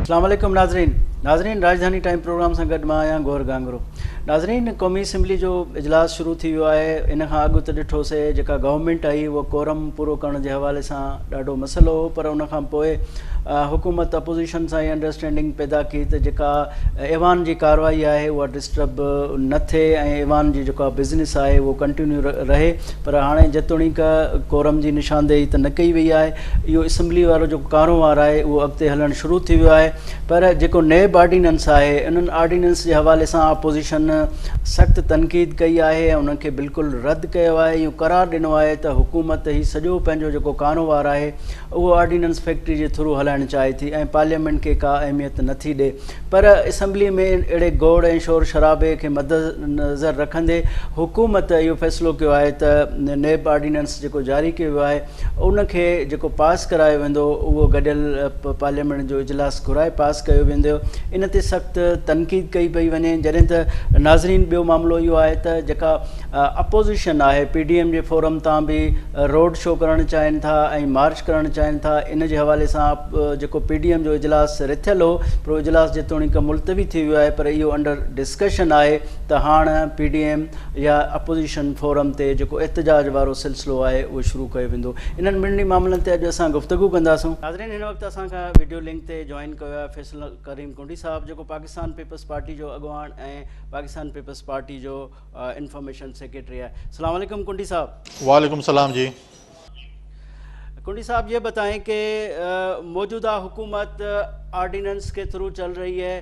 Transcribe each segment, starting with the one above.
अस्सलाम वालेकुम नाज़रीन राजधानी टाइम प्रोग्राम सां गॾु मां आहियां गौर गांगरो। नाज़रीन, क़ौमी असम्बली जो इजलास शुरू थी वियो आहे। इन खां अॻु त ॾिठोसीं जेका गवर्नमेंट आई उहो कोरम पूरो करण जे हवाले सां ॾाढो मसइलो हो, पर उन खां पोइ हुकूमत अपोज़िशन सां इहा अंडरस्टैंडिंग पैदा की त जेका ऐवान जी कार्रवाई आहे उहा डिस्टर्ब न थिए ऐं ऐवान जी जेका बिज़नेस आहे उहो कंटिन्यू रहे। पर हाणे जेतोणीक कोरम जी निशानदेही त न कई वई आहे, इहो असम्बली वारो जेको कारोबार आहे उहो अॻिते हलणु शुरू थी वियो आहे। पर जेको नैब ऑर्डिनेंस आहे, इन्हनि ऑर्डिनेंस जे हवाले सां अपोज़िशन सख़्तु तनक़ीद कई आहे ऐं उनखे बिल्कुलु रद्द कयो आहे। इहो करार ॾिनो आहे त हुकूमत ही सॼो पंहिंजो जेको कारोबार आहे उहो ऑर्डिनेंस फैक्ट्री जे थ्रू हलाइणु चाहे थी ऐं पार्लियामेंट खे का अहमियत नथी ॾिए। पर असम्बली में अहिड़े गोड़ ऐं शोर शराबे खे मद्देनज़र रखंदे हुकूमत इहो फ़ैसिलो कयो आहे त नैब ऑर्डिनेंस जेको जारी कयो वियो आहे उनखे जेको पास करायो वेंदो उहो गॾियल पार्लियामेंट जो इजलास घुराए पास कयो वेंदो। इन ते सख़्तु तनक़ीद कई पई वञे। जॾहिं त नाज़रीन ॿियो मामिलो इहो आहे त जेका अपोज़िशन आहे PDM जे फोरम तां बि रोड शो करणु चाहिनि था ऐं मार्च करणु चाहिनि था। इन जे हवाले सां जेको PDM जो इजलास रिथियल हो पर इजलास जेतोणीक मुलतवी थी वियो आहे, पर इहो अंडर डिस्कशन आहे त हाणे PDM या अपोज़िशन फोरम ते जेको एहतजाज वारो सिलसिलो आहे उहो शुरू कयो वेंदो। इन्हनि ॿिन्ही मामलनि ते अॼु असां गुफ़्तगू कंदासूं। नाज़रीन, हिन वक़्तु असांखां वीडियो लिंक ते जॉइन कयो आहे फैसल करीम कुंडी साहब, जेको पाकिस्तान पीपल्स पार्टी जो अॻुवाण ऐं पाकिस्तान पीपल्स पार्टी जो इंफॉर्मेशन सेक्रेटरी है। अस्सलाम वालेकुम कुंडी साहब। वालेकुम सलाम जी। कुंडी साहब, ये बताएं कि मौजूदा हुकूमत आर्डिनेंस के थ्रू चल रही है,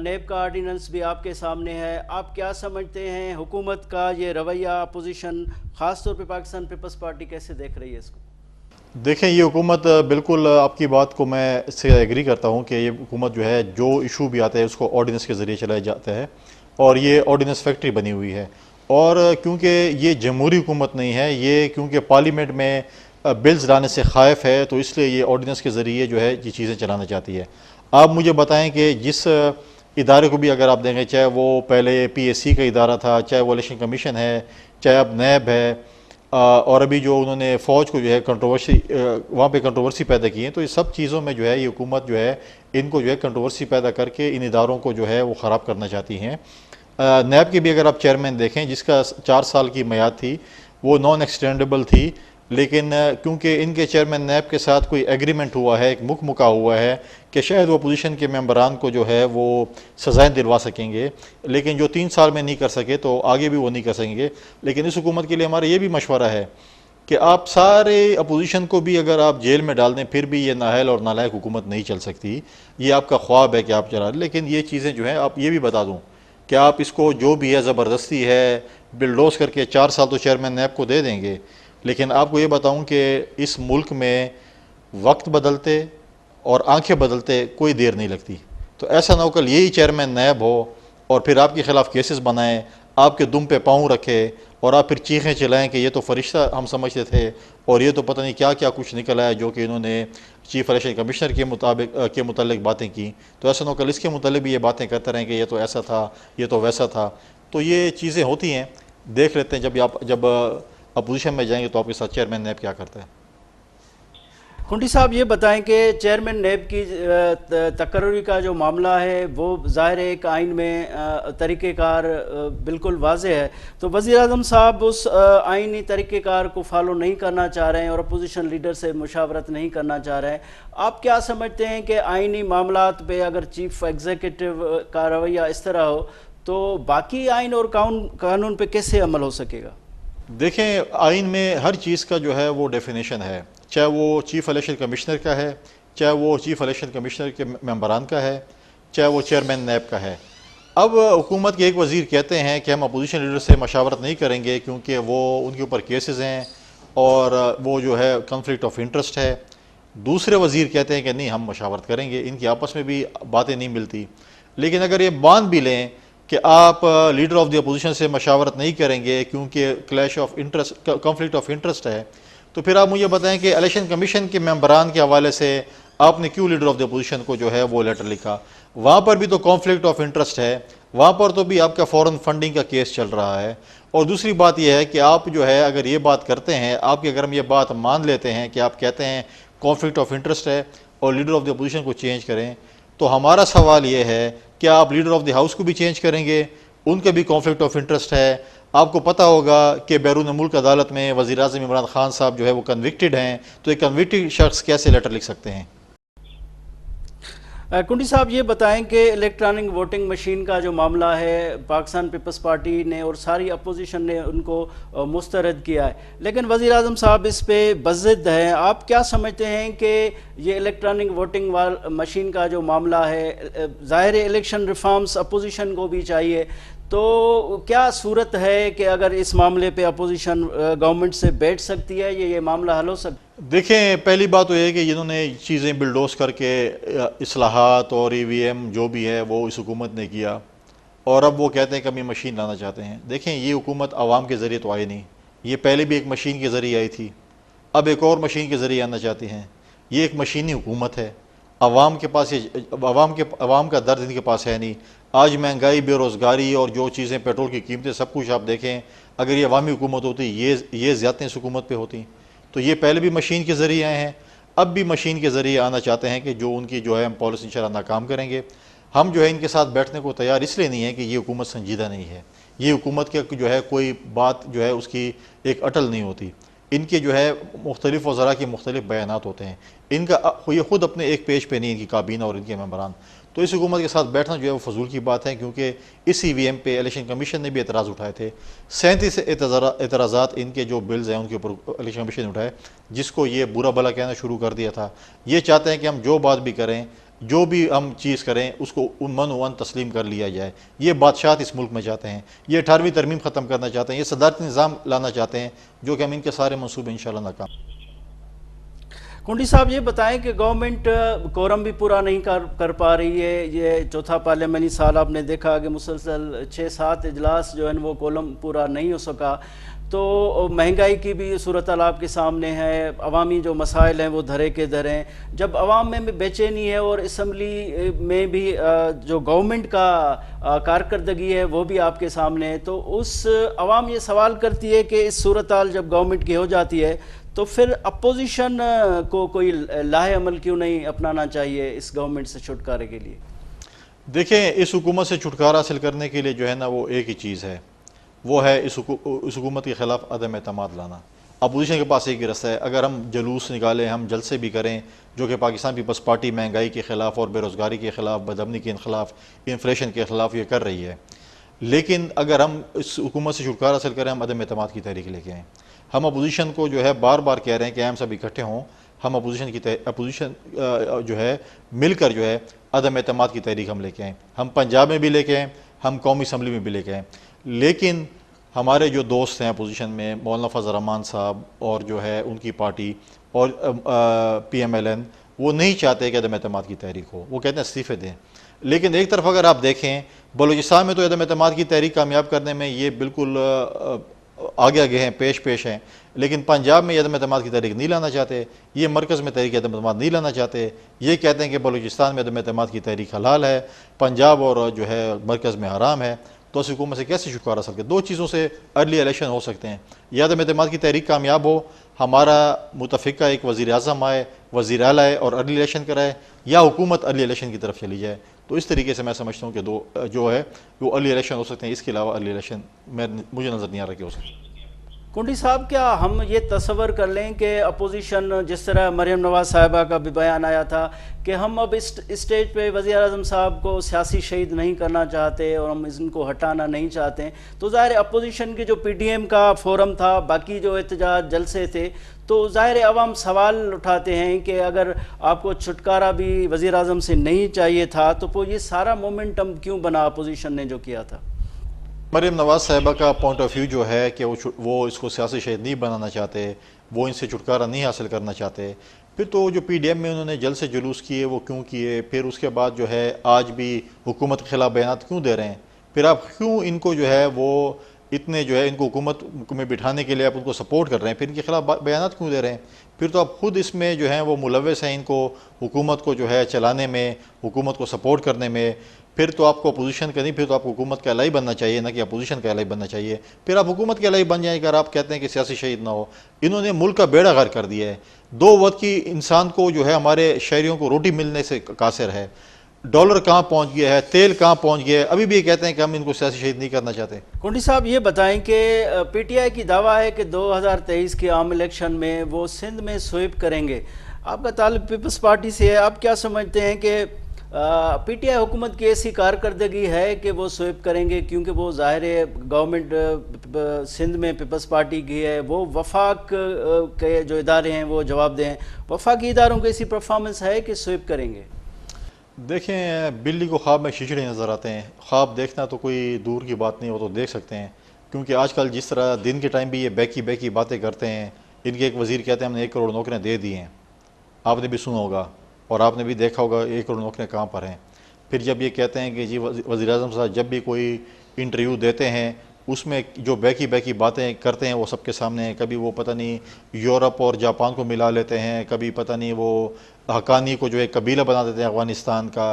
नेब का आर्डिनेंस भी आपके सामने है, आप क्या समझते हैं हुकूमत का ये रवैया, अपोजिशन ख़ास तौर पे पाकिस्तान पीपल्स पार्टी कैसे देख रही है इसको? देखें, ये हुकूमत बिल्कुल आपकी बात को मैं इससे एग्री करता हूँ कि ये हुकूमत जो है जो इशू भी आता है उसको ऑर्डिनेंस के ज़रिए चलाया जाता है और ये ऑर्डिनेंस फैक्ट्री बनी हुई है। और क्योंकि ये जमहूरी हुकूमत नहीं है, ये क्योंकि पार्लियामेंट में बिल्स लाने से ख़ाइफ है तो इसलिए ये ऑर्डिनेंस के ज़रिए जो है ये चीज़ें चलाना चाहती है। आप मुझे बताएं कि जिस इदारे को भी अगर आप देखें, चाहे वो पहले PAC का इदारा था, चाहे वो इलेक्शन कमीशन है, चाहे अब नैब है, और अभी जो उन्होंने फ़ौज को जो है कंट्रोवर्सी वहाँ पे कंट्रोवर्सी पैदा की है, तो ये सब चीज़ों में जो है ये हुकूमत जो है इनको जो है कंट्रोवर्सी पैदा करके इन इदारों को जो है वो ख़राब करना चाहती हैं। नैब के भी अगर आप चेयरमैन देखें, जिसका 4 साल की मियाद थी वो नॉन एक्सटेंडेबल थी, लेकिन क्योंकि इनके चेयरमैन नैब के साथ कोई एग्रीमेंट हुआ है, एक मुका हुआ है कि शायद वो अपोजिशन के मेंबरान को जो है वो सज़ाएँ दिलवा सकेंगे, लेकिन जो 3 साल में नहीं कर सके तो आगे भी वो नहीं कर सकेंगे। लेकिन इस हुकूमत के लिए हमारा ये भी मशवरा है कि आप सारे अपोजिशन को भी अगर आप जेल में डाल दें फिर भी ये नाअहल और नालायक हुकूमत नहीं चल सकती। ये आपका ख्वाब है कि आप चला, लेकिन ये चीज़ें जो हैं, आप ये भी बता दूँ कि आप इसको जो भी है ज़बरदस्ती है बिलडोज करके 4 साल तो चेयरमैन नैब को दे देंगे, लेकिन आपको ये बताऊं कि इस मुल्क में वक्त बदलते और आंखें बदलते कोई देर नहीं लगती। तो ऐसा ना हो कल यही चेयरमैन नैब हो और फिर आपके ख़िलाफ़ केसेस बनाएं, आपके दुम पे पाँव रखे और आप फिर चीखें चलाएं कि ये तो फरिश्ता हम समझते थे और ये तो पता नहीं क्या क्या कुछ निकल आया जो कि इन्होंने चीफ इलेक्शन कमिश्नर के मुताबिक बातें की। तो ऐसा ना हो कल इसके मुताबिक भी ये बातें करते रहें कि ये तो ऐसा था, ये तो वैसा था। तो ये चीज़ें होती हैं, देख लेते हैं जब अपोजिशन में जाएंगे तो आपके साथ चेयरमैन नैब क्या करता है। कुंडी साहब, ये बताएं कि चेयरमैन नैब की तकर्री का जो मामला है वो ज़ाहिर है एक आइन में तरीक़ेकार बिल्कुल वाज़े है, तो वज़ीर आज़म साहब उस आइनी तरीक़ेकार को फॉलो नहीं करना चाह रहे हैं और अपोजिशन लीडर से मुशावरत नहीं करना चाह रहे हैं। आप क्या समझते हैं कि आइनी मामलात पे अगर चीफ एग्जीक्यूटिव का रवैया इस तरह हो तो बाकी आइन और कानून पे कैसे अमल हो सकेगा? देखें, आइन में हर चीज़ का जो है वो डेफिनेशन है, चाहे वो चीफ इलेक्शन कमिश्नर का है, चाहे वो चीफ इलेक्शन कमिश्नर के मेंबरान का है, चाहे वो चेयरमैन नैब का है। अब हुकूमत के एक वज़ीर कहते हैं कि हम अपोजिशन लीडर से मशावरत नहीं करेंगे क्योंकि वो उनके ऊपर केसेस हैं और वो जो है कॉन्फ्लिक्ट ऑफ इंटरेस्ट है। दूसरे वज़ीर कहते हैं कि नहीं, हम मशावरत करेंगे, इनकी आपस में भी बातें नहीं मिलती। लेकिन अगर ये मान भी लें कि आप लीडर ऑफ द अपोजिशन से मशावरत नहीं करेंगे क्योंकि clash of interest, conflict of interest है, तो फिर आप मुझे बताएं कि इलेक्शन कमीशन के मेंबरान के हवाले से आपने क्यों लीडर ऑफ द अपोजिशन को जो है वो लेटर लिखा? वहाँ पर भी तो कॉन्फ्लिक्ट ऑफ इंटरेस्ट है, वहाँ पर तो भी आपका फॉरेन फंडिंग का केस चल रहा है। और दूसरी बात यह है कि आप जो है अगर ये बात करते हैं, आपकी अगर हम ये बात मान लेते हैं कि आप कहते हैं कॉन्फ्लिक्ट ऑफ इंटरेस्ट है और लीडर ऑफ द अपोजिशन को चेंज करें, تو ہمارا سوال یہ ہے کہ آپ لیڈر آف دی ہاؤس کو بھی چینج کریں گے، ان کا بھی کانفلکٹ آف انٹرسٹ ہے. آپ کو پتہ ہوگا کہ بیرون ملک عدالت میں وزیر اعظم عمران خان صاحب جو ہے وہ کنوکٹڈ ہیں، تو ایک کنوکٹڈ شخص کیسے لیٹر لکھ سکتے ہیں؟ کنڈی صاحب یہ بتائیں کہ الیکٹرانک ووٹنگ مشین کا جو معاملہ ہے، پاکستان پیپلز پارٹی نے اور ساری اپوزیشن نے ان کو مسترد کیا ہے، لیکن وزیر اعظم صاحب اس پہ بضد ہیں. آپ کیا سمجھتے ہیں کہ یہ الیکٹرانک ووٹنگ مشین کا جو معاملہ ہے، ظاہر الیکشن ریفارمز اپوزیشن کو بھی چاہیے، تو کیا صورت ہے کہ اگر اس معاملے پہ اپوزیشن گورنمنٹ سے بیٹھ سکتی ہے، یہ معاملہ حل ہو سکتا ہے؟ دیکھیں، پہلی بات تو یہ ہے کہ انہوں نے چیزیں بلڈوز کر کے اصلاحات اور ای وی ایم جو بھی ہے وہ اس حکومت نے کیا، اور اب وہ کہتے ہیں کہ ہم یہ مشین لانا چاہتے ہیں. دیکھیں، یہ حکومت عوام کے ذریعے تو آئی نہیں، یہ پہلے بھی ایک مشین کے ذریعے آئی تھی، اب ایک اور مشین کے ذریعے آنا چاہتے ہیں. یہ ایک مشینی حکومت ہے، عوام کے پاس عوام کا درد ان کے پاس ہے نہیں. آج مہنگائی، بے روزگاری اور جو چیزیں، پیٹرول کی قیمتیں، سب کچھ آپ دیکھیں، اگر یہ عوامی حکومت ہوتی یہ زیادتیں اس حکومت پہ ہوتی. تو یہ پہلے بھی مشین کے ذریعے آئے ہیں، اب بھی مشین کے ذریعے آنا چاہتے ہیں کہ جو ان کی جو ہے ہم پالیسی انشاءاللہ ناکام کریں گے. ہم جو ہے ان کے ساتھ بیٹھنے کو تیار اس لیے نہیں ہے کہ یہ حکومت سنجیدہ نہیں ہے، یہ حکومت کے جو ہے کوئی بات جو ہے اس کی ایک اٹل نہیں ہوتی. ان کے جو ہے مختلف وزراء کے مختلف بیانات ہوتے ہیں، ان کا یہ خود اپنے ایک پیج پہ نہیں، ان کی کابینہ اور ان کے ممبران. تو اس حکومت کے ساتھ بیٹھنا جو ہے وہ فضول کی بات ہے، کیونکہ اس ای وی ایم پہ الیکشن کمیشن نے بھی اعتراض اٹھائے تھے. 37 اعتراضات ان کے جو بلز ہیں ان کے اوپر الیکشن کمیشن نے اٹھائے، جس کو یہ برا بھلا کہنا شروع کر دیا تھا. یہ چاہتے ہیں کہ ہم جو بات بھی کریں، جو بھی ہم چیز کریں، اس کو من و ان تسلیم کر لیا جائے. یہ بادشاہت اس ملک میں چاہتے ہیں، یہ 18ویں ترمیم ختم کرنا چاہتے ہیں، یہ صدارتی نظام لانا چاہتے ہیں، جو کہ ہم ان کے سارے منصوبے انشاءاللہ ناکام. کنڈی صاحب یہ بتائیں کہ گورنمنٹ کورم بھی پورا نہیں کر پا رہی ہے. یہ چوتھا پارلیمانی سال آپ نے دیکھا کہ مسلسل 6-7 اجلاس جو ہیں وہ کورم پورا نہیں ہو سکا. تو مہنگائی کی بھی صورتحال آپ کے سامنے ہے، عوامی جو مسائل ہیں وہ دھرے کے دھر ہیں. جب عوام میں بے چینی ہے اور اسمبلی میں بھی جو گورنمنٹ کا کارکردگی ہے وہ بھی آپ کے سامنے ہے، تو اس عوام یہ سوال کرتی ہے کہ اس صورتحال جب گورنمنٹ کی ہو جاتی ہے تو پھر اپوزیشن کو کوئی لاہ عمل کیوں نہیں اپنانا چاہیے اس گورنمنٹ سے چھٹکارے کے لیے؟ دیکھیں، اس حکومت سے چھٹکارا حاصل کرنے کے لیے جو ہے نا وہ ایک ہی چیز ہے، وہ ہے اس حکومت کے خلاف عدم اعتماد لانا. اپوزیشن کے پاس ایک ہی رستہ ہے. اگر ہم جلوس نکالیں، ہم جلسے بھی کریں، جو کہ پاکستان پیپلز پارٹی مہنگائی کے خلاف اور بے روزگاری کے خلاف، بدامنی کے خلاف، انفلیشن کے خلاف یہ کر رہی ہے، لیکن اگر ہم اس حکومت سے چھٹکارا حاصل کریں، ہم عدم اعتماد کی تحریک لے کے آئیں. ہم اپوزیشن کو جو ہے بار بار کہہ رہے ہیں کہ ہم سب اکٹھے ہوں، ہم اپوزیشن جو ہے مل کر جو ہے عدم اعتماد کی تحریک ہم لے کے آئیں. ہم پنجاب میں بھی لے کے آئیں، ہم قومی اسمبلی میں بھی لے کے آئیں. لیکن ہمارے جو دوست ہیں اپوزیشن میں، مولانا فضل الرحمان صاحب اور جو ہے ان کی پارٹی اور پی ایم ایل این، وہ نہیں چاہتے کہ عدم اعتماد کی تحریک ہو، وہ کہتے ہیں استعفے دیں. لیکن ایک طرف اگر آپ دیکھیں، بلوچستان میں تو عدم اعتماد کی تحریک کامیاب کرنے میں یہ بالکل آگے ہیں، پیش ہیں. لیکن پنجاب میں یہ عدم اعتماد کی تحریک نہیں لانا چاہتے، یہ مرکز میں تحریک عدم اعتماد نہیں لانا چاہتے. یہ کہتے ہیں کہ بلوچستان میں عدم اعتماد کی تحریک حلال ہے، پنجاب اور جو ہے مرکز میں حرام ہے. تو اس حکومت سے کیسے چھٹکارا سکتے؟ دو چیزوں سے ارلی الیکشن ہو سکتے ہیں: یا عدم اعتماد کی تحریک کامیاب ہو، ہمارا متفقہ ایک وزیر اعظم آئے، وزیر اعلیٰ آئے اور ارلی الیکشن کرائے، یا حکومت ارلی الیکشن کی طرف چلی جائے. تو اس طریقے سے میں سمجھتا ہوں کہ دو جو ہے وہ ارلی الیکشن ہو سکتے ہیں. اس کے علاوہ ارلی الیکشن مجھے نظر نہیں آ رہا کہ ہو سکتے. کنڈی صاحب، کیا ہم یہ تصور کر لیں کہ اپوزیشن، جس طرح مریم نواز صاحبہ کا بھی بیان آیا تھا کہ ہم اب اس اسٹیج پہ وزیر اعظم صاحب کو سیاسی شہید نہیں کرنا چاہتے اور ہم ان کو ہٹانا نہیں چاہتے، تو ظاہر اپوزیشن کی جو پی ڈی ایم کا فورم تھا، باقی جو احتجاج جلسے تھے، تو ظاہر عوام سوال اٹھاتے ہیں کہ اگر آپ کو چھٹکارا بھی وزیر اعظم سے نہیں چاہیے تھا تو یہ سارا مومنٹم کیوں بنا اپوزیشن نے جو کیا تھا؟ مریم نواز صاحبہ کا پوائنٹ آف ویو جو ہے کہ وہ اس کو سیاسی شہید نہیں بنانا چاہتے، وہ ان سے چھٹکارا نہیں حاصل کرنا چاہتے. پھر تو جو پی ڈی ایم میں انہوں نے جلسے جلوس کیے وہ کیوں کیے؟ پھر اس کے بعد جو ہے آج بھی حکومت کے خلاف بیانات کیوں دے رہے ہیں؟ پھر آپ کیوں ان کو جو ہے وہ اتنے جو ہے ان کو حکومت میں بٹھانے کے لیے آپ ان کو سپورٹ کر رہے ہیں؟ پھر ان کے خلاف بیانات کیوں دے رہے ہیں؟ پھر تو آپ خود اس میں جو ہیں وہ ملوث ہیں، ان کو حکومت کو جو ہے چلانے میں، حکومت کو سپورٹ کرنے میں. پھر تو آپ کو اپوزیشن کا نہیں، پھر تو آپ کو حکومت کا الائی بننا چاہیے، نہ کہ اپوزیشن کا الائی بننا چاہیے. پھر آپ حکومت کے الائی بن جائیں اگر آپ کہتے ہیں کہ سیاسی شہید نہ ہو. انہوں نے ملک کا بیڑا غرق کر دیا ہے. 2 وقت کی انسان کو جو ہے ہمارے شہریوں کو روٹی ملنے سے قاصر ہے. डॉलर कहाँ पहुंच गया है, तेल कहाँ पहुंच गया है, अभी भी ये कहते हैं कि हम इनको सियासी शहीद नहीं करना चाहते। कुंडी साहब ये बताएं कि पीटीआई की दावा है कि 2023 के आम इलेक्शन में वो सिंध में स्वीप करेंगे। आपका ताल्लुक पीपल्स पार्टी से है, आप क्या समझते हैं कि पीटीआई हुकूमत की ऐसी कारकर्दगी है कि वो स्वीप करेंगे? क्योंकि वो ज़ाहिर है गवर्नमेंट सिंध में पीपल्स पार्टी की है, वो वफाक के जो इदारे हैं वो जवाब दें, वफाकी इदारों की ऐसी परफॉर्मेंस है कि स्वीप करेंगे? देखें, बिल्ली को ख्वाब में खिचड़ी नज़र आते हैं। ख्वाब देखना तो कोई दूर की बात नहीं, वो तो देख सकते हैं, क्योंकि आजकल जिस तरह दिन के टाइम भी ये बैकी बैकी बातें करते हैं। इनके एक वज़ीर कहते हैं हमने 1 करोड़ नौकरियाँ दे दी हैं, आपने भी सुना होगा और आपने भी देखा होगा 1 करोड़ नौकरियाँ कहाँ पर हैं। फिर जब ये कहते हैं कि जी वज़ीर आज़म साहब जब भी कोई इंटरव्यू देते हैं उसमें जो बैकी बैकी बातें करते हैं वो सबके सामने हैं। कभी वो पता नहीं यूरोप और जापान को मिला लेते हैं, कभी पता नहीं वो हक्कानी को जो है कबीला बना देते हैं अफ़गानिस्तान का,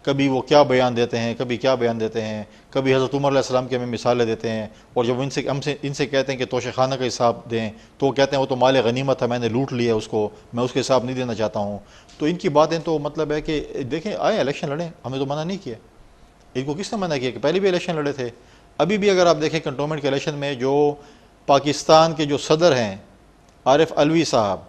कभी वो क्या बयान देते हैं, कभी क्या बयान देते हैं, कभी हज़रत उमर अलैहिस्सलाम की हमें मिसालें देते हैं। और जब इनसे कहते हैं कि तोशे खाना का हिसाब दें तो वो कहते हैं वो तो माल गनीमत है, मैंने लूट लिया उसको, मैं उसके हिसाब नहीं देना चाहता हूँ। तो इनकी बातें तो मतलब है कि देखें आए इलेक्शन लड़ें, हमें तो मना नहीं किया। इनको किसने मना किया कि पहले भी इलेक्शन लड़े थे। अभी भी अगर आप देखें कंटोनमेंट के इलेक्शन में जो पाकिस्तान के जो सदर हैं आरिफ अलवी साहब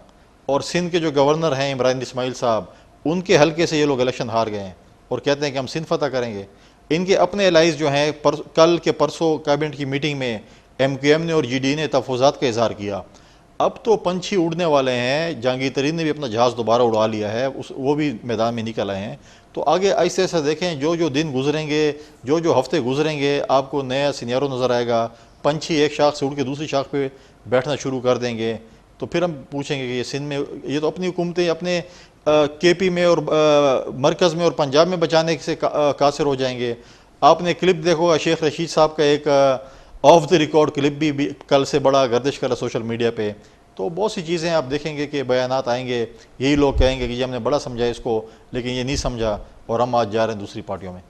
और सिंध के जो गवर्नर हैं इमरान इस्माइल साहब, उनके हलके से ये लोग इलेक्शन हार गए हैं और कहते हैं कि हम सिंध फतह करेंगे। इनके अपने एलाइज जो हैं कल के परसों कैबिनेट की मीटिंग में MQM ने और GD ने तहफ़्फ़ुज़ात का इज़हार किया। अब तो पंछी उड़ने वाले हैं, जहांगीर तरीन ने भी अपना जहाज़ दोबारा उड़ा लिया है, वो भी मैदान में निकल आए हैं। तो आगे ऐसे ऐसे देखें, जो जो दिन गुजरेंगे, जो जो हफ्ते गुजरेंगे, आपको नया सिनेरियो नज़र आएगा। पंछी एक शाख से उड़ के दूसरी शाख पे बैठना शुरू कर देंगे, तो फिर हम पूछेंगे कि ये सिंध में ये तो अपनी हुकूमतें अपने KP में और मरकज़ में और पंजाब में बचाने से कासिर हो जाएंगे। आपने क्लिप देखो शेख रशीद साहब का एक ऑफ द रिकॉर्ड क्लिप भी कल से बड़ा गर्दिश करा सोशल मीडिया पे। तो बहुत सी चीज़ें आप देखेंगे कि बयानात आएंगे, यही लोग कहेंगे कि जी हमने बड़ा समझा इसको लेकिन ये नहीं समझा और हम आज जा रहे हैं दूसरी पार्टियों में।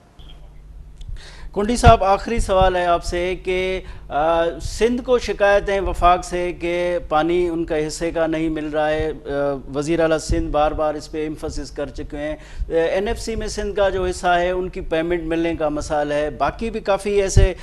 कुंडी साहब, आखिरी सवाल है आपसे कि सिंध को शिकायत है वफाक से कि पानी उनका हिस्से का नहीं मिल रहा है। वज़ीर आला सिंध बार बार इस पे एम्फसिस कर चुके हैं। NFC में सिंध का जो हिस्सा है उनकी पेमेंट मिलने का मसाला है, बाकी भी काफ़ी ऐसे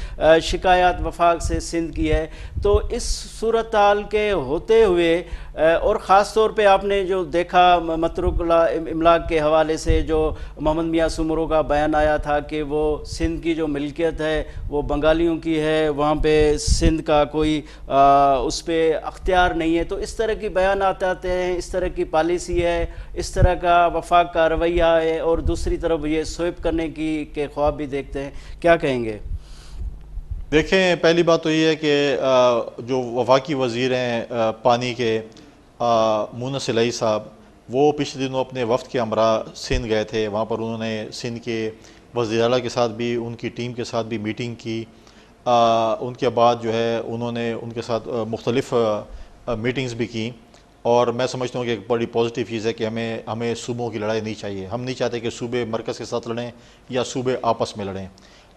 शिकायत वफाक से सिंध की है। तो इस सूरत हाल के होते हुए और ख़ास तौर पे आपने जो देखा मतरुकुला इमलाक के हवाले से जो मोहम्मद मियाँ सुमरो का बयान आया था कि वो सिंध की जो मिल्कियत है वो बंगालियों की है, वहाँ पे सिंध का कोई उस पर अख्तियार नहीं है। तो इस तरह की बयान आते हैं, इस तरह की पॉलिसी है, इस तरह का वफाक का रवैया है, और दूसरी तरफ ये स्वीप करने की के ख्वाब भी देखते हैं, क्या कहेंगे? देखें, पहली बात तो ये है कि जो वफाकी वज़ीर हैं पानी के मुनस इलाही साहब, वो पिछले दिनों अपने वफ्द के हमरा सिंध गए थे। वहाँ पर उन्होंने सिंध के वज़ीर आला के साथ भी, उनकी टीम के साथ भी मीटिंग की। उनके बाद जो है उन्होंने उनके साथ मुख्तलिफ़ मीटिंग्स भी की। और मैं समझता हूँ कि एक बड़ी पॉजिटिव चीज़ है कि हमें सूबों की लड़ाई नहीं चाहिए। हम नहीं चाहते कि सूबे मरकज़ के साथ लड़ें या सूबे आपस में लड़ें।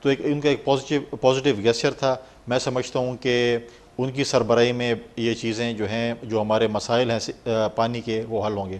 तो उनका एक पॉजिटिव गेस्चर था। मैं समझता हूँ कि उनकी सरबराही में ये चीज़ें जो हैं, जो हमारे मसाइल हैं पानी के, वो हल होंगे।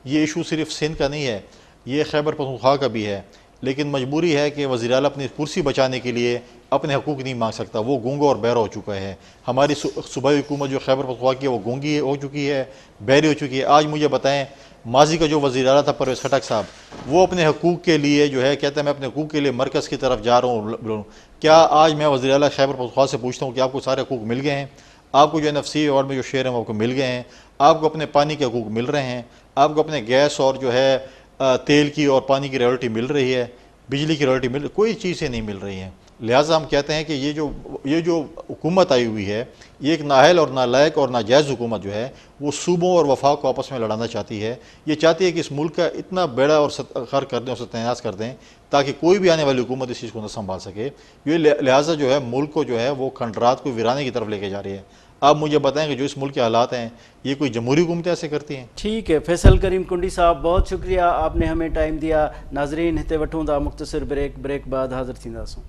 ये इशू सिर्फ सिंध का नहीं है, ये खैबर पख्तूनख्वा का भी है। लेकिन मजबूरी है कि वज़ीर आला अपनी कुर्सी बचाने के लिए अपने हकूक़ नहीं मांग सकता, वो गूंगा और बहरा हो चुका है। हमारी सूबाई हुकूमत जो खैबर पख्तूनख्वा की है वो गूंगी हो चुकी है, बहरी हो चुकी है। आज मुझे बताएं, माजी का जो वज़ीर आला था परवेज़ खटक साहब, वो अपने हकूक़ के लिए जो है कहता है मैं अपने हकूक़ के लिए मरकज़ की तरफ जा रहा हूँ। क्या आज मैं वज़ीर आला खैबर पख्तूनख्वा से पूछता हूँ कि आपको सारे हकूक़ मिल गए हैं? आपको जो NFC वार्ड में जो शेयर हैं वो आपको मिल गए हैं? आपको अपने पानी के हकूक़ मिल रहे हैं? आपको अपने गैस और जो है तेल की और पानी की रॉयल्टी मिल रही है? बिजली की रॉयल्टी मिल, कोई चीज़ें नहीं मिल रही हैं। लिहाजा हम कहते हैं कि ये जो हुकूमत आई हुई है, ये एक नाअहल और नालायक और नाजायज़ हुकूमत जो है वो सूबों और वफाक को आपस में लड़ाना चाहती है। ये चाहती है कि इस मुल्क का इतना बेड़ा और खर कर दें, उसे तहस कर दें, ताकि कोई भी आने वाली हुकूमत इस चीज़ को न संभाल सके। ये लिहाजा जो है मुल्क को जो है वो खंडरात को वीराने की तरफ लेके जा रही है। आप मुझे बताएं कि जो इस मुल्क के हालात हैं, ये कोई जमहूरी हुकूमतें ऐसे करती हैं? ठीक है, फैसल करीम कुंडी साहब, बहुत शुक्रिया, आपने हमें टाइम दिया। नाजरीन, हिते वठूं था मुख्तसर ब्रेक बाद हाज़िर थींदासूं।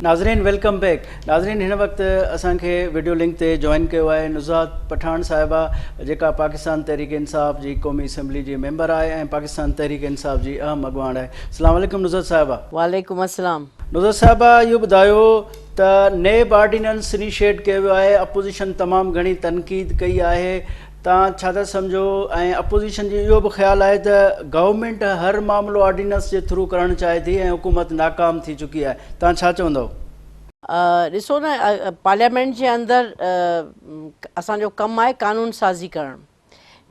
नाज़रीन वेलकम बैक। नाज़रीन हिन वक़्तु असांखे वीडियो लिंक ते जॉइन कयो आहे नुज़ात पठान साहिबा जेका पाकिस्तान तहरीक इंसाफ़ जी क़ौमी असम्बली जी मेंबर आहे ऐं पाकिस्तान तहरीक इंसाफ़ जी अहम अॻुवाण आहे। अस्सलाम वालेकुम नुज़ात साहिबा। वालेकुम अस्सलाम। नुज़ात साहिबा इहो ॿुधायो त नेब ऑर्डिनेंस इनिशिएट कयो वियो आहे, अपोज़िशन तमामु घणी तनक़ीद कई आहे, तव्हां छा था सम्झो ऐं अपोज़िशन जो इहो बि ख़्यालु आहे त गवर्नमेंट हर मामिलो ऑर्डिनेंस जे थ्रू करणु चाहे थी ऐं हुकूमत नाकाम थी चुकी आहे, तव्हां छा चवंदव? ॾिसो न, पार्लियामेंट जे अंदरि असांजो कमु आहे कानून साज़ी करणु।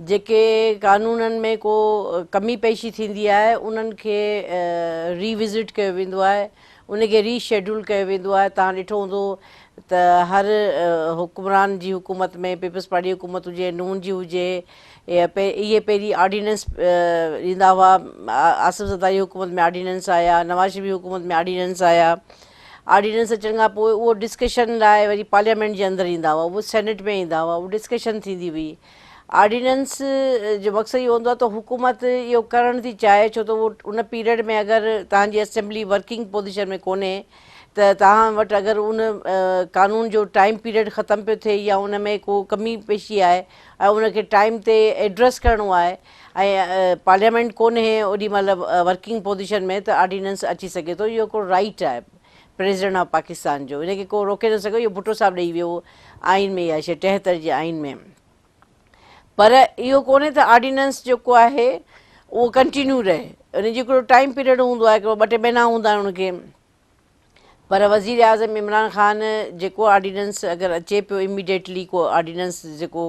जेके कानूननि में को कमी पेशी थींदी आहे उन्हनि खे रीविज़िट कयो वेंदो आहे, उनखे रीशेड्यूल कयो वेंदो आहे। तव्हां ॾिठो हूंदो त हर हुकुमरान जी हुकूमत में, पीपल्स पार्टी हुकूमत हुजे, नून जी हुजे, इहे पहिरीं ऑर्डिनेंस ॾींदा हुआ। आसिफ ज़रदारी हुकूमत में ऑर्डिनेंस आया, नवाज़ शरीफ़ हुकूमत में ऑर्डिनेंस आया। ऑर्डिनेंस अचण खां पोइ उहो डिस्कशन लाइ वरी पार्लियामेंट जे अंदरि ईंदा हुआ, उहो सेनेट में ईंदा हुआ, उहो डिस्कशन थींदी हुई। ऑर्डिनेंस जो मक़सदु इहो हूंदो आहे त हुकूमत इहो करणु थी चाहे, छो त उहो उन पीरियड में अगरि तव्हांजी असेंबली वर्किंग पोज़ीशन में कोन्हे त तव्हां वटि अगरि उन कानून जो टाइम पीरियड ख़तमु पियो थिए या उन में को कमी पेशी आहे ऐं उनखे टाइम ते एड्रेस करिणो आहे ऐं पार्लियामेंट कोन्हे ओॾी महिल वर्किंग पोज़ीशन में, त ऑर्डिनेंस अची सघे थो। इहो हिकिड़ो राइट आहे प्रेसिडेंट ऑफ पाकिस्तान जो, इनखे को रोके न सघो। इहो भुट्टो साहिबु ॾेई वियो आइन में, इहा शइ 73 जे आइन में। पर इहो कोन्हे त ऑर्डिनेंस जेको आहे उहो कंटिन्यू रहे, उनजो हिकिड़ो टाइम पीरियड हूंदो आहे, हिकिड़ो 2-2 महीना हूंदा आहिनि उनखे। पर वज़ीर आज़म इमरान ख़ान जेको ऑर्डिनेंस अगरि अचे पियो इमीडिएटली, को ऑर्डिनेंस जेको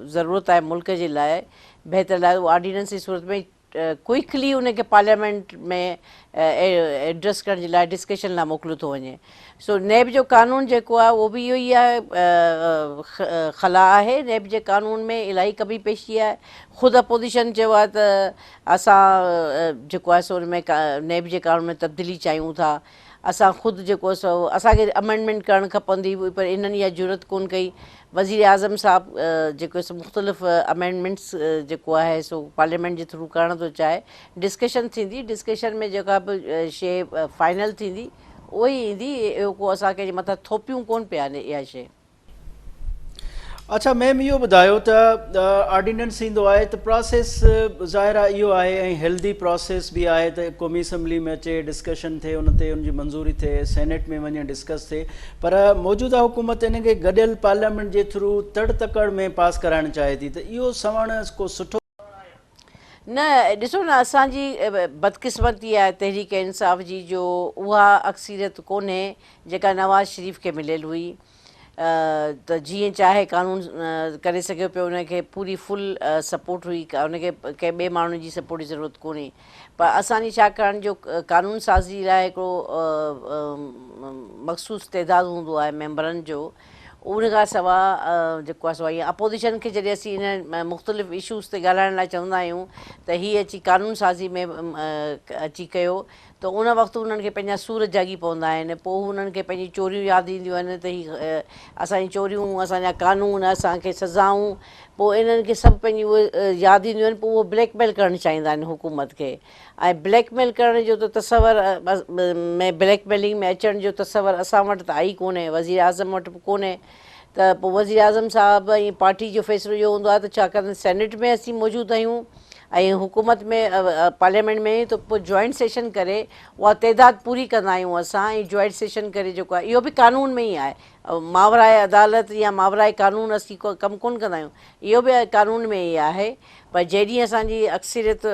ज़रूरत आहे मुल्क जे लाइ बहितर लाइ, उहो ऑर्डिनेंस जी सूरत में क्विकली उनखे पार्लियामेंट में एड्रेस करण जे लाइ, डिस्कशन लाइ मोकिलियो थो वञे। सो नेब जो कानून जेको आहे उहो बि इहो ई आहे, ख़ला आहे नेब जे कानून में, इलाही कमी पेशी आहे। ख़ुदि अपोज़िशन चयो आहे त असां जेको आहे सो उन में नेब जे कानून में तब्दीली चाहियूं था। असां ख़ुदि जेको सो असांखे अमेंडमेंट करणु खपंदी हुई, पर इन्हनि इहा ज़रूरत कोन कई। वज़ीर आज़म साहबु जेको सो मुख़्तलिफ़ अमेंडमेंट्स जेको आहे सो पार्लियामेंट जे थ्रू करणु थो चाहे। डिस्कशन थींदी, डिस्कशन में जेका बि शइ फाइनल थींदी उहो ई ईंदी। इहो को असां कंहिंजे मथां थोपियूं कोन पिया आहिनि इहा शइ। अच्छा मैम, इहो ॿुधायो त ऑर्डिनेंस ईंदो आहे त प्रोसेस ज़ाहिर आहे इहो आहे ऐं हेल्दी प्रोसेस बि आहे त क़ौमी असम्बली में अचे, डिस्कशन थिए, उन ते उनजी मंज़ूरी थिए, सेनेट में वञे डिस्कस थिए। पर मौजूदा हुकूमत इनखे गॾियल पार्लियामेंट जे थ्रू तड़ तकड़ में पास कराइणु चाहे थी, त इहो सवण को सुठो न? ॾिसो न, असांजी बदकिस्मती आहे तहरीक इंसाफ़ जी जो उहा अक्सीरियत कोन्हे जेका नवाज़ शरीफ़ खे मिलियल हुई। त जीअं चाहे कानून करे सघियो पियो, उनखे पूरी फुल सपोर्ट हुई, उनखे कंहिं ॿिए माण्हुनि जी सपोर्ट जी ज़रूरत कोन्हे। पर असांजी छाकाणि जो कानून साज़ी लाइ हिकिड़ो मख़सूस तइदादु हूंदो आहे मेंबरनि जो, उन खां सवाइ जेको आहे सो ईअं अपोज़िशन खे जॾहिं असीं इन मुख़्तलिफ़ इशूज़ ते ॻाल्हाइण लाइ चवंदा आहियूं त हीअ अची कानून साज़ी में अची कयो, त उन वक़्तु उन्हनि खे पंहिंजा सूर जागी पवंदा आहिनि। पोइ उन्हनि खे पंहिंजी चोरियूं यादि ईंदियूं आहिनि त हीअ असांजी चोरियूं, असांजा कानून, असांखे सज़ाऊं, पोइ इन्हनि खे सभु पंहिंजी उहे यादि ईंदियूं आहिनि। पोइ उहो ब्लैकमेल करणु चाहींदा आहिनि हुकूमत खे, ऐं ब्लैकमेल करण जो त तसवर में, ब्लैकमेलिंग में अचण जो तसवर असां वटि त आई कोन्हे, वज़ीर आज़म वटि बि कोन्हे। त पोइ वज़ीर आज़म साहिबु ऐं पार्टी जो फ़ैसिलो इहो हूंदो आहे त छाकाणि सेनेट में असीं मौजूदु आहियूं ऐं हुकूमत में पार्लियामेंट में, त पोइ जॉइंट सेशन करे उहा तइदादु पूरी कंदा आहियूं असां, ऐं जॉइंट सेशन करे जेको आहे इहो बि कानून में ई आहे। मावराए अदालत या मावराए कानून असीं कमु कोन कंदा आहियूं, इहो बि कानून में ई आहे। पर जेॾीं असांजी अक्सरियत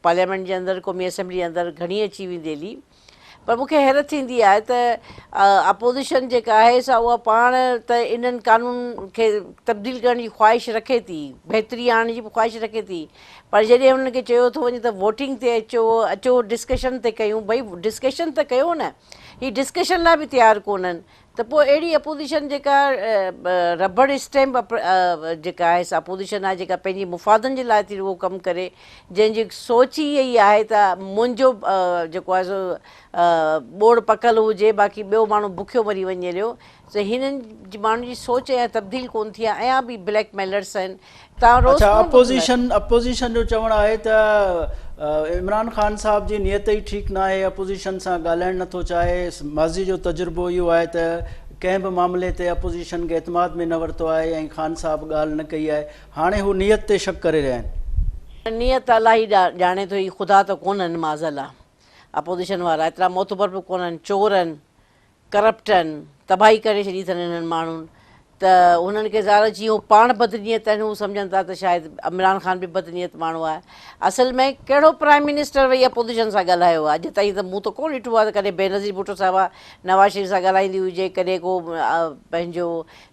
पार्लियामेंट जे अंदरि, क़ौमी असैम्बली जे अंदरि घणी अची वेंदी हली, पर मूंखे हैरत थींदी आहे त अपोज़िशन जेका आहे सा उहा पाण त इन्हनि कानून खे तब्दील करण जी ख़्वाहिश रखे थी, बहितरी आणण जी बि ख़्वाहिश रखे थी, पर जॾहिं हुननि खे चयो थो वञे त वोटिंग ते अचो डिस्कशन ते कयूं, भई डिस्कशन त कयो न, हीअ डिस्कशन लाइ बि तयारु कोन्हनि। त पोइ अहिड़ी अपोज़िशन जेका रबड़ स्टैम्प जेका आहे सा अपोज़िशन आहे, जेका पंहिंजी मुफ़ादनि जे लाइ थी उहो कमु करे, जंहिंजी सोच ई इहा ई आहे त मुंहिंजो जेको आहे सो ॿोड़ पकल हुजे, बाक़ी ॿियो माण्हू बुखियो मरी वञे हलियो। त हिननि जी माण्हुनि जी सोच ऐं तब्दील कोन थी आहे, ऐं बि ब्लैक मेलर्स आहिनि। तव्हां रोज़ अपोज़िशन जो चवणु आहे त इमरान ख़ान साहब जी नियत ई ठीकु न आहे, अपोज़िशन सां ॻाल्हाइणु नथो चाहे, माज़ी जो तजुर्बो इहो आहे त कंहिं बि मामले ते अपोज़िशन खे एतमाद में न वरितो आहे ऐं ख़ान साहब ॻाल्हि न कई आहे, हाणे हू नियत ते शक करे रहिया आहिनि। नियत अलाह ई ॼाणे थो, ही ख़ुदा त कोन्हनि माज़अल्ला अपोज़िशन वारा, एतिरा मोतबर बि कोन्हनि, चोर आहिनि, करप्ट आहिनि, तबाही करे छॾी अथनि हिननि माण्हुनि, त उन्हनि खे ज़ाहिर जीअं हू पाण बदनीयत आहिनि, हू सम्झनि था त शायदि इमरान ख़ान बि बदनीयत माण्हू आहे। असल में कहिड़ो प्राइम मिनिस्टर वेही अपोज़िशन सां ॻाल्हायो आहे अॼु ताईं? त मूं त कोन ॾिठो आहे त कॾहिं बेनज़ीर भुट्टो साहिबा नवाज़ शरीफ़ सां ॻाल्हाईंदी हुजे, कॾहिं को पंहिंजो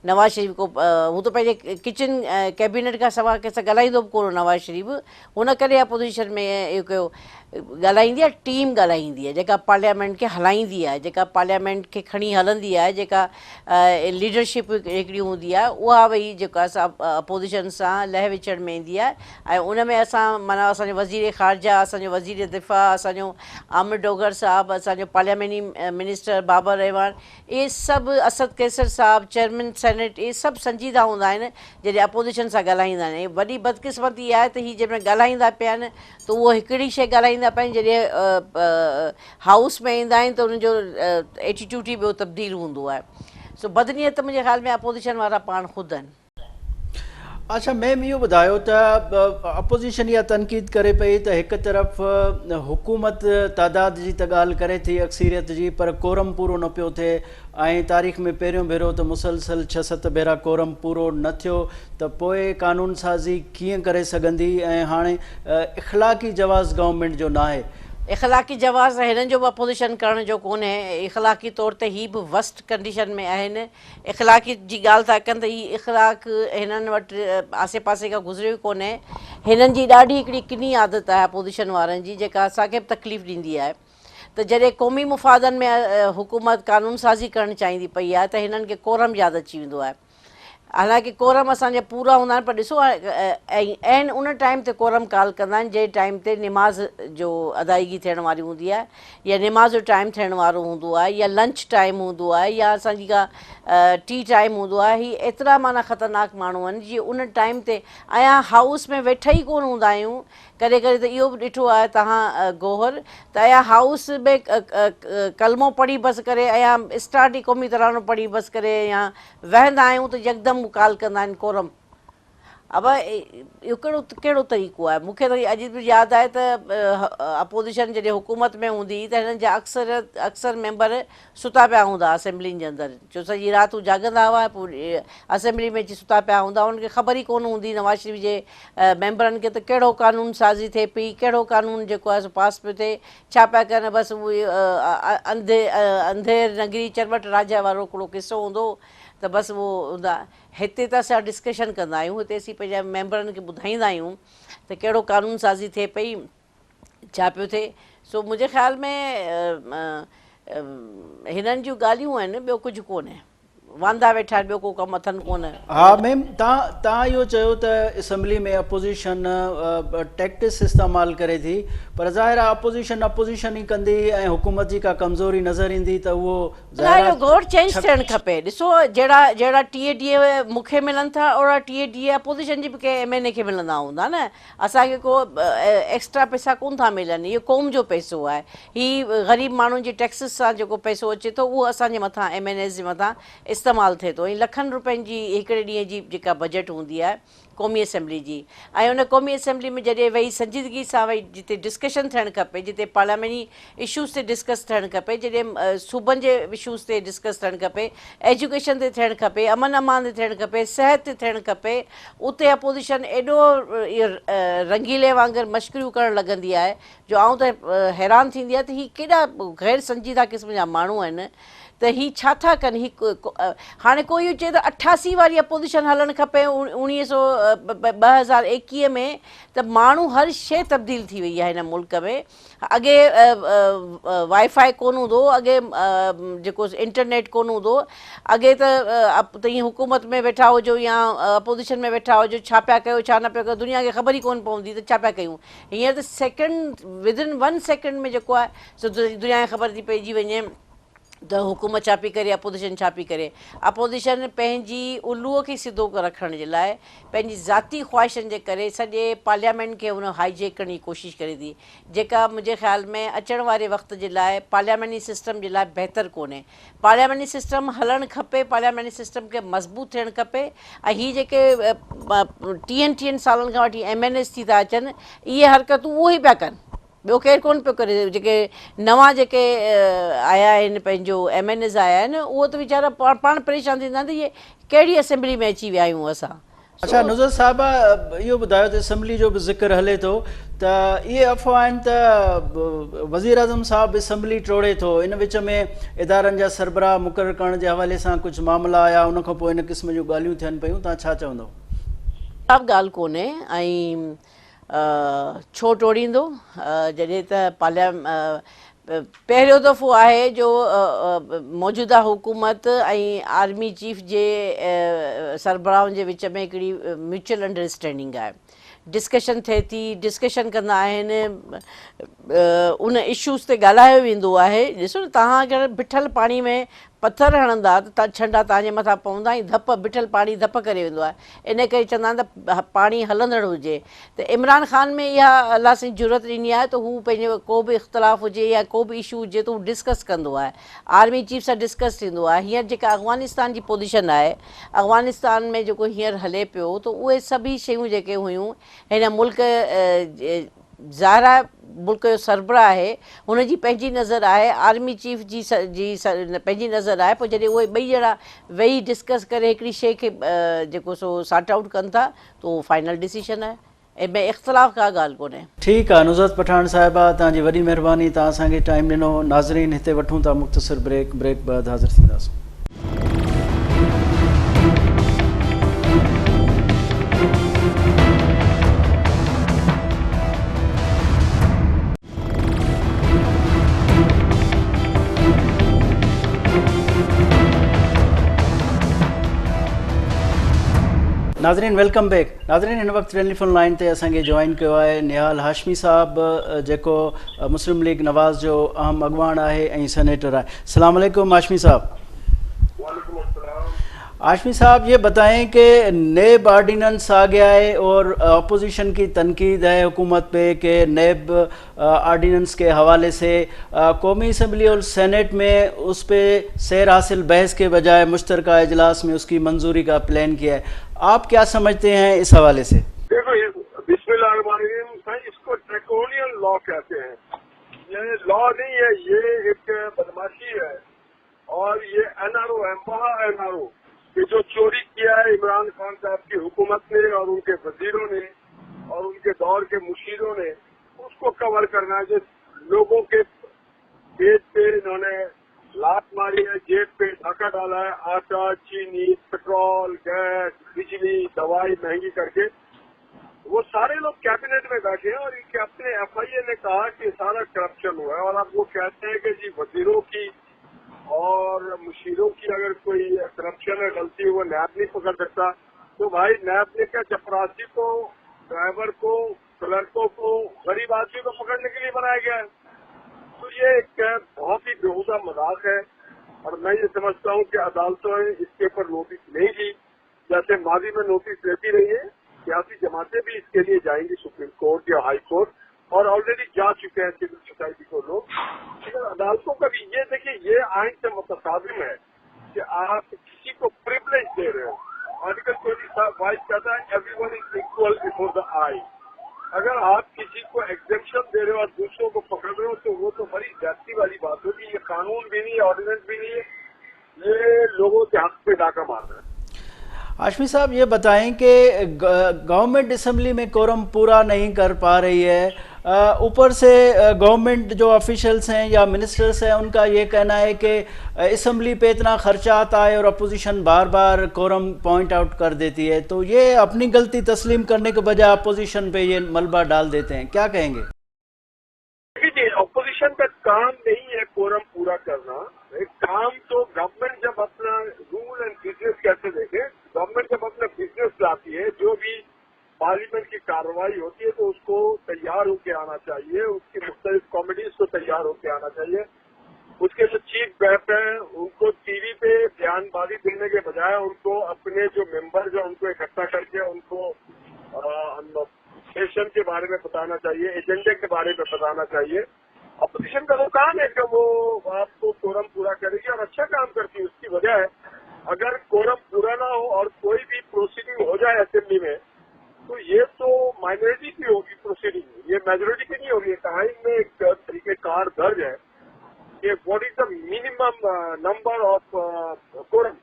नवाज़ शरीफ़ को हू त पंहिंजे किचन कैबिनेट खां सवाइ कंहिंसां ॻाल्हाईंदो बि कोन नवाज़ शरीफ़, हुन करे अपोज़िशन में इहो कयो। ॻाल्हाईंदी आहे टीम, ॻाल्हाईंदी आहे जेका पार्लियामेंट खे हलाईंदी आहे, जेका पार्लियामेंट खे खणी हलंदी आहे, जेका लीडरशिप हिकिड़ी हूंदी आहे, उहा वही जेका असां अपोज़िशन सां लह विचड़ में ईंदी आहे। ऐं उन में असां माना असांजो वज़ीर ख़ारजा, असांजो वज़ीर दिफ़ा, असांजो आमिर डोगर साहिबु, असांजो पार्लियामेंटी मिनिस्टर बाबर रहमान, इहे सभु असद कैसर साहिबु, चेयरमैन सेनेट, इहे सभु संजीदा हूंदा आहिनि जॾहिं अपोज़िशन सां ॻाल्हाईंदा आहिनि। वॾी बदकिस्मती आहे त हीअ जंहिंमहिल ॻाल्हाईंदा पिया आहिनि त उहो हिकिड़ी शइ ॻाल्हाईंदा पिया आहिनि, जॾहिं हाउस में ईंदा आहिनि त उनजो एटीट्यूड ई ॿियो तब्दील हूंदो आहे। सो बदनीयत मुंहिंजे ख़्याल में अपोज़िशन वारा पाण ख़ुदि आहिनि। अच्छा मैम, इहो ॿुधायो त अपोज़िशन इहा तनक़ीद करे पई त हिकु तरफ़ हुकूमत तादाद जी त ॻाल्हि करे थी अक्सीरियत जी, पर कोरम पूरो न पियो थिए ऐं तारीख़ में पहिरियों भेरो त मुसलसल 6-7 भेरा कोरम पूरो न थियो, त पोइ कानून साज़ी कीअं करे सघंदी? ऐं हाणे इख़लाक़ी जवाज़ गवर्नमेंट जो न आहे। इख़लाक़ी जवाज़ हिननि जो बि अपोज़िशन करण जो कोन्हे, इख़लाक़ी तौर ते ही बि वर्स्ट कंडीशन में आहिनि। इख़लाक़ी जी ॻाल्हि था कनि त ही इख़लाक़ हिननि वटि आसे पासे खां गुज़रियो ई कोन्हे। हिननि जी ॾाढी हिकिड़ी किनी आदत आहे अपोज़िशन वारनि जी, जेका असांखे बि तकलीफ़ ॾींदी आहे। त जॾहिं क़ौमी मुफ़ादनि में हुकूमत कानून साज़ी करणु चाहींदी पई आहे त हिननि खे कोरम यादि अची वेंदो आहे। हालांकि कोरम असांजा पूरा हूंदा आहिनि, पर ॾिसो ऐं उन टाइम ते कोरम कॉल कंदा आहिनि जंहिं टाइम ते निमाज़ जो अदायगी थियण वारी हूंदी आहे, या निमाज़ जो टाइम थियण वारो हूंदो आहे, या लंच टाइम हूंदो आहे, या असांजी का टी टाइम हूंदो आहे। ही एतिरा माना ख़तरनाक माण्हू आहिनि जीअं उन टाइम ते अयां हाउस में वेठा ई कोन हूंदा आहियूं। कॾहिं कॾहिं त इहो बि ॾिठो आहे तव्हां गौहर त अयां हाउस में कलमो पढ़ी बसि करे, अयां स्टार्ट ई क़ौमी तरानो पढ़ी बसि करे या वेहंदा आहियूं त यकदमि कॉल कंदा आहिनि कोरम। अब इहो कहिड़ो तरीक़ो आहे? मूंखे त अॼु बि यादि आहे त अपोज़िशन जॾहिं हुकूमत में हूंदी त हिननि जा अक्सर मेंबर सुता पिया हूंदा असेंबलियुनि जे अंदरि, छो सॼी राति हू जाॻंदा हुआ, पोइ असेंबली में अची सुता पिया हूंदा। उन्हनि खे ख़बर ई कोन हूंदी नवाज़ शरीफ़ जे मेंबरनि खे त कहिड़ो कानून साज़ी थिए पई, कहिड़ो कानून जेको आहे सो पास पियो थिए, छा पिया कनि। बसि उहे अंधेर नगरी चरवट राजा वारो हिकिड़ो किसो हूंदो त बसि उहो हूंदा। हिते त असां डिस्कशन कंदा आहियूं, हिते असीं पंहिंजा मेंबरनि खे ॿुधाईंदा आहियूं त कहिड़ो कानून साज़ी थिए पई, छा पियो थिए। सो मुंहिंजे ख़्याल में हिननि जूं ॻाल्हियूं आहिनि, ॿियो कुझु कोन्हे। वांदा वेठा ॿियो को कमु अथनि कोन। हाँ मैम, तव्हां इहो चयो त असैम्बली में अपोज़िशन टैक्टिस इस्तेमालु करे थी, पर ज़ाहिर आहे अपोज़िशन ई कंदी ऐं हुकूमत जी का कमज़ोरी नज़र ईंदी त उहो घोर चेंज थियणु खपे। ॾिसो जहिड़ा टीए मूंखे मिलनि था, ओड़ा टीए अपोज़िशन जी बि कंहिं MNA खे मिलंदा हूंदा न। असांखे को एक्स्ट्रा पैसा कोन था मिलनि, इहो क़ौम जो पैसो आहे। हीउ ग़रीब माण्हुनि जी टैक्सिस सां जेको पैसो अचे थो उहो असांजे मथां MNAs जे मथां इस्तेमालु थिए थो। ऐं लखनि रुपयनि जी हिकिड़े ॾींहं जी जेका बजट हूंदी आहे क़ौमी असेंबली जी, ऐं उन क़ौमी असेंबली में जॾहिं वेही संजीदगी सां वेही जिते डिस्कशन थियणु खपे, जिते पार्लियामेंटी इशूज़ ते डिस्कस थियणु खपे, जॾहिं सूबनि जे इशूज़ ते डिस्कस थियणु खपे, एजुकेशन ते थियणु खपे, अमन अमान ते थियणु खपे, सिहत ते थियणु खपे, उते अपोज़िशन एॾो रंगीले वांगुरु मश्करियूं करणु लॻंदी आहे जो आउं त हैरान थींदी आहे त हीअ केॾा ग़ैर संजीदा क़िस्म जा माण्हू आहिनि। त हीअ छा था कनि? हाणे कोई चए त 88 वारी अपोज़िशन हलणु खपे 2021 में, त माण्हू हर शइ तब्दील थी वई आहे हिन मुल्क में। अॻे वाईफाई कोन हूंदो, अॻे जेको इंटरनेट कोन हूंदो, अॻे त ईअं हुकूमत में वेठा हुजो या अपोज़िशन में वेठा हुजो, छा पिया कयो छा न पिया कयो दुनिया खे ख़बर ई कोन पवंदी त छा पिया कयूं। हींअर त सेकेंड विदिन 1 सेकेंड में जेको आहे सो दुनिया खे ख़बर थी पइजी वञे त हुकूमत छा पई करे, अपोज़िशन छा पई करे। अपोज़िशन पंहिंजी उल्लूअ खे सिधो रखण जे लाइ पंहिंजी ज़ाती ख़्वाहिशनि जे करे सॼे पार्लियामेंट खे हुन हाईजेक करण जी कोशिशि करे थी, जेका मुंहिंजे ख़्याल में अचण वारे वक़्त जे लाइ पार्लियामेंटी सिस्टम जे लाइ बहितर कोन्हे। पार्लियामेंटी सिस्टम हलणु खपे, पार्लियामेंटी सिस्टम खे मज़बूत थियणु खपे। ऐं हीअ जेके 30 सालनि खां वठी MNAs थी था अचनि, इहे हरकतूं उहो ई पिया कनि, ॿियो केरु कोन पियो करे। जेके नवां जेके आया आहिनि, पंहिंजो MNAs आया आहिनि, उहो त वीचारा पाण परेशान थींदा आहिनि त इहे कहिड़ी असेंबली में अची विया आहियूं असां। अच्छा नुज़र साहिबा, इहो ॿुधायो त असम्बली जो बि ज़िक्र हले थो त इहे अफ़वाह आहिनि त वज़ीर आज़म साहिबु असम्बली टोड़े थो, इन विच में इदारनि जा सरबराह मुक़ररु करण जे हवाले सां कुझु मामला आया, उन खां पोइ इन क़िस्म जूं ॻाल्हियूं थियनि पियूं, तव्हां छा चवंदव? का बि ॻाल्हि कोन्हे। ऐं छो टोड़ींदो, जॾहिं त पहिरियों दफ़ो आहे जो मौजूदा हुकूमत ऐं आर्मी चीफ जे सरबराहनि जे विच में हिकिड़ी म्यूचुअल अंडरस्टैंडिंग आहे। डिस्कशन थिए थी, डिस्कशन कंदा आहिनि, उन इशूज़ ते ॻाल्हायो वेंदो आहे। ॾिसो न, तव्हां अगरि बिठल पाणी में पथर हणंदा त छंडा तव्हांजे मथां पवंदा ऐं धप, बिठल पाणी धप करे वेंदो आहे। इन करे चवंदा आहिनि त पाणी हलंदड़ हुजे। त इमरान ख़ान में इहा अलाह सां ज़रूरत ॾिनी आहे त हू पंहिंजो को बि इख़्तिलाफ़ हुजे या को बि इशू हुजे त हू डिस्कस कंदो आहे, आर्मी चीफ सां डिस्कस थींदो आहे। हींअर जेका अफ़गानिस्तान जी पोज़ीशन आहे, अफ़गानिस्तान में जेको हींअर हले पियो, त उहे सभई शयूं जेके हुयूं, हिन मुल्क ज़ाहिरा मुल्क जो सरबराह आहे, हुनजी पंहिंजी नज़र आहे, आर्मी चीफ जी पंहिंजी नज़र आहे। पोइ जॾहिं उहे ॿई ॼणा वेही डिस्कस करे हिकिड़ी शइ खे जेको सो सॉर्ट आउट कनि था, त उहो फाइनल डिसीशन आहे। ऐं में इख़्तिलाफ़ का ॻाल्हि कोन्हे। ठीकु आहे नुज़रत पठान साहिबा, तव्हांजी वॾी महिरबानी, तव्हां असांखे टाइम ॾिनो। नाज़रीन, हिते वठूं था मुख़्तसिर ब्रेक बाद हाज़िर थींदासीं। नाज़रीन वेलकम बैक। नाज़रीन, हिन वक़्तु टेलीफोन लाइन ते असांखे जॉइन कयो आहे निहाल हाशमी साहिबु, जेको मुस्लिम लीग नवाज़ जो अहम अॻवान आहे ऐं सेनेटर है। अस्सलाम वालेकुम हाशमी साहब। हाशमी साहब, ये बताएं कि नेब आर्डिनेंस आ गया है और अपोजिशन की तनकीद है हुकूमत पे कि नेब आर्डिनेंस के हवाले से कौमी असम्बली और सेनेट में उस पर सैर हासिल बहस के बजाय मुश्तरका इजलास में उसकी मंजूरी का प्लान किया है। आप क्या समझते हैं इस हवाले से? देखो, बिस्मिल्लाहिर्रहमानिर्रहीम, इसको ड्रैकोनियन लॉ कहते हैं। ये लॉ नहीं है, ये एक बदमाशी है और ये NRO है, महा NRO, कि जो चोरी किया है इमरान खान साहब की हुकूमत ने और उनके वजीरों ने और उनके दौर के मुशीरों ने, उसको कवर करना है। जो लोगों के पेट पे इन्होंने लात मारी है, जेब पे धाका डाला है, आटा, चीनी, पेट्रोल, गैस, बिजली, दवाई महंगी करके, वो सारे लोग कैबिनेट में बैठे हैं और इनके अपने FIA ने कहा कि सारा करप्शन हुआ है। और अब वो कहते हैं कि जी वजीरों की और मुशीरों की अगर कोई करप्शन है, गलती है, वो नैब नहीं पकड़ सकता। तो भाई नैब ने क्या चपरासी को, ड्राइवर को, क्लर्कों को, गरीब आदमी को पकड़ने के लिए बनाया गया है? तो ये एक बहुत ही बेहुदा मजाक है और मैं ये समझता हूँ कि अदालतों ने इसके ऊपर नोटिस नहीं ली, जैसे माजी में नोटिस लेती रही है। सियासी जमातें भी इसके लिए जाएंगी सुप्रीम कोर्ट या हाई कोर्ट, और ऑलरेडी जा चुके हैं सिविल सोसाइटी को लोग। लेकिन अदालतों का भी ये देखिए, ये आइन से मुतसादिम है कि आप किसी को प्रिविलेज दे रहे हो। आर्टिकल 25 कहता है everyone is equal before the eye. अगर आप किसी को एग्जेप्शन दे रहे हो और दूसरों को पकड़ रहे हो, तो वो तो बड़ी ज्यादती वाली बात होगी। ये कानून भी नहीं है, ऑर्डिनेंस भी नहीं है, ये लोगों के हक पे डाका मार रहा है। हाशमी साहब, ये बताएं कि गवर्नमेंट असम्बली में कोरम पूरा नहीं कर पा रही है, ऊपर से गवर्नमेंट जो ऑफिशियल्स हैं या मिनिस्टर्स हैं, उनका ये कहना है कि असम्बली पे इतना खर्चा आता है और अपोजिशन बार बार कोरम पॉइंट आउट कर देती है, तो ये अपनी गलती तस्लीम करने के बजाय अपोजिशन पे ये मलबा डाल देते हैं, क्या कहेंगे? अपोजिशन का काम नहीं है कोरम पूरा करना। एक काम तो गवर्नमेंट जब अपना रूल एंड बिजनेस कैसे देखे, गवर्नमेंट जब अपना बिजनेस लाती है, जो भी पार्लियामेंट की कार्रवाई होती है, तो उसको तैयार होके आना चाहिए, उसकी मुख्तलिफ कॉमिटीज को तैयार होके आना चाहिए। उसके जो चीफ व्हिप है उनको टीवी पे बयानबाजी देने के बजाय उनको अपने जो मेंबर हैं उनको इकट्ठा करके उनको सेशन के बारे में बताना चाहिए, एजेंडे के बारे में बताना चाहिए। अपोजिशन का वो काम है कि वो आपको कोरम पूरा करेगी और अच्छा काम करती है। उसकी वजह है अगर कोरम पूरा ना हो और कोई भी प्रोसीडिंग हो जाए असेंबली में तो ये तो माइनॉरिटी की होगी प्रोसीडिंग, ये मेजोरिटी की नहीं होगी। कहानी में एक तरीकेकार दर्ज है कि what is the minimum number of quorum,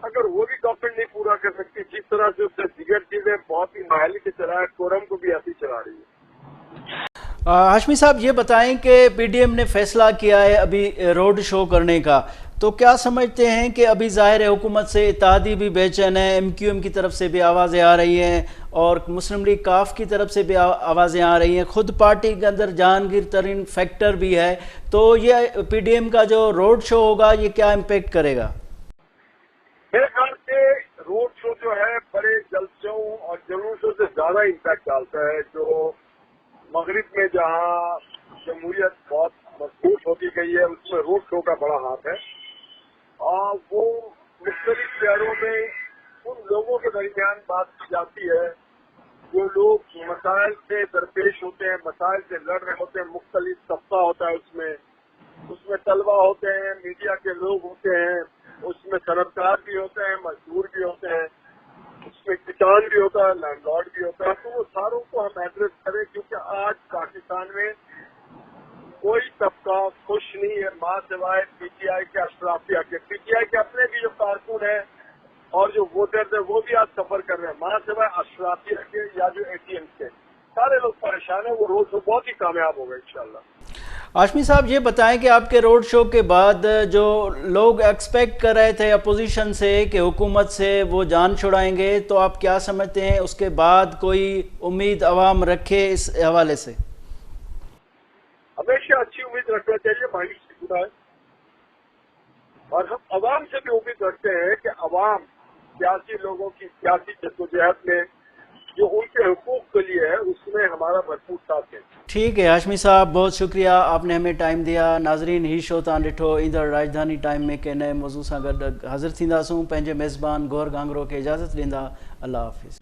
अगर वो भी गवर्नमेंट नहीं पूरा कर सकती, जिस तरह से उससे दिगर चीजें बहुत ही नाहली के चला है, कोरम को भी ऐसी चला रही है। हाशमी साहब ये बताएं कि पीडीएम ने फैसला किया है अभी रोड शो करने का, तो क्या समझते हैं कि अभी ज़ाहिर है हुकूमत से इत्तेहादी भी बेचैन है, एमक्यूएम की तरफ से भी आवाज़ें आ रही हैं और मुस्लिम लीग काफ की तरफ से भी आवाज़ें आ रही हैं, खुद पार्टी के अंदर जहांगीर तरीन फैक्टर भी है, तो ये पीडीएम का जो रोड शो होगा ये क्या इम्पेक्ट करेगा? मेरे ख्याल से रोड शो जो है बड़े जलसों और जुलूसों से ज्यादा इम्पैक्ट डालता है। जो मगरिब में जहाँ जमहूरियत बहुत मजबूत होती गई है उसमें रोड शो का बड़ा हाथ है और वो मुख्तलिफ शहरों में उन लोगों के दरमियान बात की जाती है जो लोग मसाइल से दरपेश होते हैं, मसाइल से लड़ रहे होते हैं। मुख्तलिफ तबका होता है उसमें तलबा होते हैं, मीडिया के लोग होते हैं, उसमें सनतकार भी होते हैं, मजदूर भी होते हैं, उसमें किसान भी होता है, लैंडलॉर्ड भी होता है। तो वो सारों को हम एड्रेस करें क्योंकि आज पाकिस्तान में कोई तबका खुश नहीं है मां सिवाय पीटीआई के अशराफिया के। पीटीआई के अपने भी जो कारकुन हैं और जो वोटर्स हैं वो भी आज सफर कर रहे हैं, मां सिवाय अशराफिया के या जो एटीएम के सारे लोग परेशान हैं। वो रोड शो बहुत ही कामयाब होगा इंशाल्लाह। हाशमी साहब ये बताएं कि आपके रोड शो के बाद जो लोग एक्सपेक्ट कर रहे थे अपोजिशन से कि हुकूमत से वो जान छुड़ाएंगे, तो आप क्या समझते हैं उसके बाद कोई उम्मीद अवाम रखे इस हवाले से? हमेशा अच्छी उम्मीद रखना चाहिए, मायूस नहीं होना है और हम अवाम से भी उम्मीद रखते हैं कि अवाम सियासी लोगों की सियासी जद्दोजहद में जो उनके हुकूक के लिए है उसमें हमारा भरपूर साथ है। ठीक है हाशमी साहब, बहुत शुक्रिया आपने हमें टाइम दिया। नाज़रीन ही शो तां ॾिठो ईंदड़ राजधानी टाइम में के नए मौज़ू सां गॾु हाज़िर थींदासूं। पंहिंजे मेज़बान गौर गांगरो खे इजाज़त ॾींदा। अल्लाह हाफ़िज़।